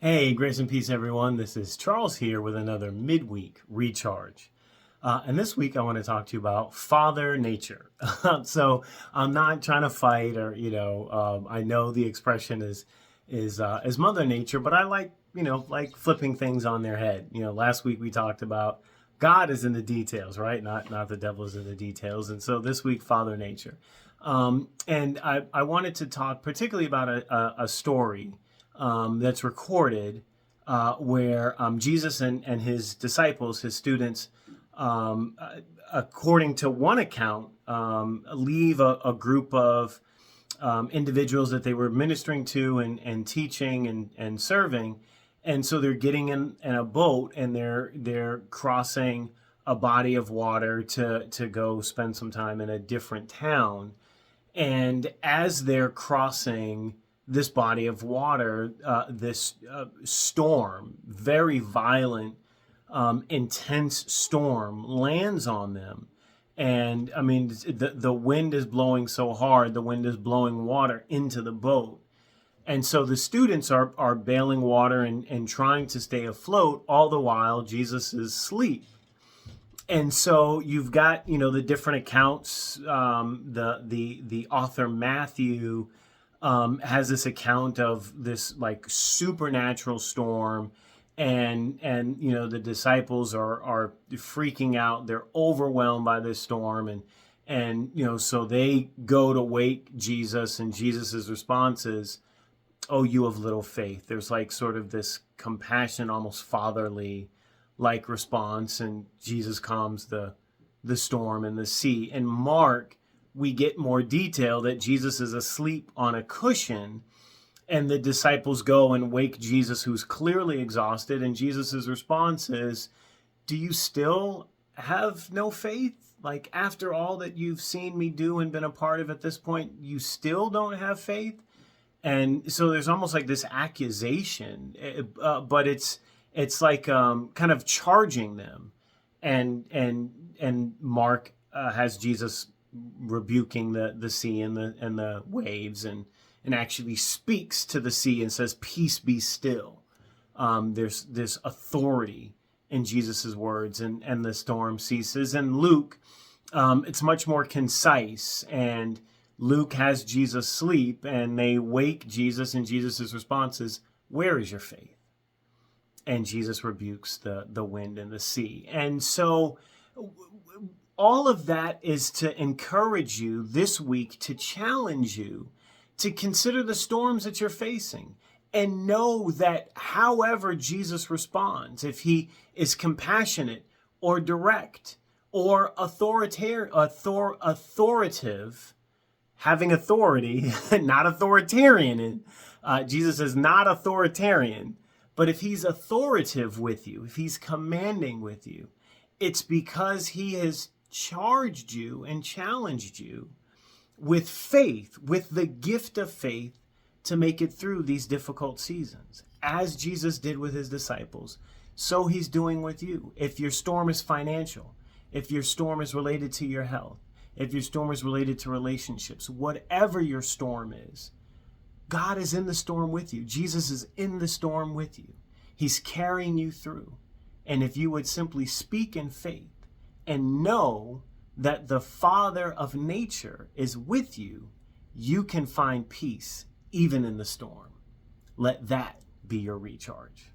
Hey, grace and peace, everyone. This is Charles here with another Midweek Recharge. And this week I want to talk to you about Father Nature. So I'm not trying to fight I know the expression is Mother Nature, but I like flipping things on their head. Last week we talked about God is in the details, right? Not the devil is in the details. And so this week, Father Nature. And I wanted to talk particularly about a story that's recorded where Jesus and his disciples, his students, according to one account, leave a group of individuals that they were ministering to and teaching and serving. And so they're getting in a boat and they're crossing a body of water to go spend some time in a different town. And as they're crossing this body of water, this storm, very violent, intense storm lands on them. And I mean, the wind is blowing so hard, the wind is blowing water into the boat. And so the students are bailing water and trying to stay afloat, all the while Jesus is asleep. And so you've got, the different accounts. The author Matthew has this account of this like supernatural storm, and the disciples are freaking out. They're overwhelmed by this storm, and so they go to wake Jesus, and Jesus's response is, "Oh, you of little faith." There's like sort of this compassion, almost fatherly like response, and Jesus calms the storm and the sea. In Mark, we get more detail that Jesus is asleep on a cushion, and the disciples go and wake Jesus, who's clearly exhausted, and Jesus's response is, "Do you still have no faith? Like, after all that you've seen me do and been a part of at this point, you still don't have faith?" And so there's almost like this accusation, but it's like kind of charging them, and Mark has Jesus rebuking the sea and the waves, and actually speaks to the sea and says, "Peace, be still." There's this authority in Jesus's words, and the storm ceases. And Luke, it's much more concise, and Luke has Jesus sleep, and they wake Jesus, and Jesus's response is, "Where is your faith?" And Jesus rebukes the wind and the sea. And so all of that is to encourage you this week, to challenge you to consider the storms that you're facing, and know that however Jesus responds, if he is compassionate or direct or authoritative, having authority, not authoritarian. Jesus is not authoritarian. But if he's authoritative with you, if he's commanding with you, it's because he has charged you and challenged you with faith, with the gift of faith, to make it through these difficult seasons. As Jesus did with his disciples, so he's doing with you. If your storm is financial, if your storm is related to your health, if your storm is related to relationships, whatever your storm is, God is in the storm with you. Jesus is in the storm with you. He's carrying you through. And if you would simply speak in faith and know that the Father of nature is with you, you can find peace even in the storm. Let that be your recharge.